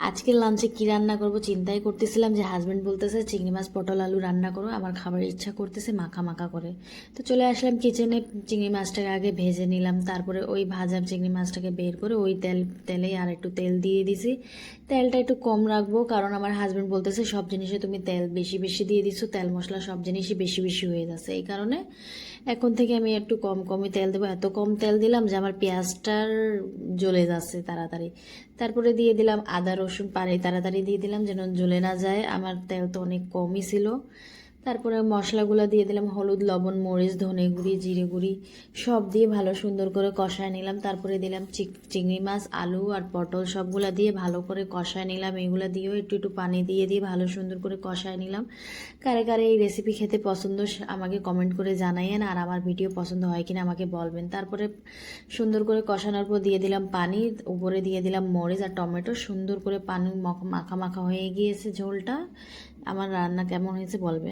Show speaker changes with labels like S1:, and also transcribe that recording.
S1: আজকে লাঞ্চে কি রান্না করব চিন্তাই করতেছিলাম, যে হাজবেন্ড বলতেছে চিংড়ি মাছ পটল আলু রান্না করো, আমার খাবার ইচ্ছা করতেছে মাখা মাখা করে। তো চলে আসলাম কিচেনে, চিংড়ি মাছটাকে আগে ভেজে নিলাম, তারপরে ওই ভাজা চিংড়ি মাছটাকে বের করে ওই তেলে আর একটু তেল দিয়ে দিছি। তেলটা একটু কম রাখবো, কারণ আমার হাজবেন্ড বলতেছে সব জিনিসে তুমি তেল বেশি বেশি দিয়ে দিছো, তেল মশলা সব জিনিসই বেশি বেশি হয়ে যাচ্ছে। এই কারণে এখন থেকে আমি একটু কম কমই তেল দেবো। এত কম তেল দিলাম যে আমার পেঁয়াজটার জ্বলে যাচ্ছে তাড়াতাড়ি। তারপরে দিয়ে দিলাম আদা রসুন পানি, তাড়াতাড়ি দিয়ে দিলাম যেন জ্বলে না যায়, আমার তেল তো অনেক কমই ছিল। তারপরে মশলাগুলো দিয়ে দিলাম, হলুদ লবণ মরিচ ধনে গুঁড়ি জিরে গুঁড়ি সব দিয়ে ভালো সুন্দর করে কষায় নিলাম। তারপরে দিলাম চিংড়ি মাছ আলু আর পটল সবগুলা দিয়ে ভালো করে কষায় নিলাম। এগুলো দিয়েও একটু একটু পানি দিয়ে ভালো সুন্দর করে কষায় নিলাম। কারে কারে এই রেসিপি খেতে পছন্দ আমাকে কমেন্ট করে জানাইয়েন, আর আমার ভিডিও পছন্দ হয় কিনা আমাকে বলবেন। তারপরে সুন্দর করে কষানোর পর দিয়ে দিলাম পানি, উপরে দিয়ে দিলাম মরিচ আর টমেটো, সুন্দর করে পানি মাখা মাখা হয়ে গিয়েছে ঝোলটা। আমার রান্না কেমন হয়েছে বলবেন।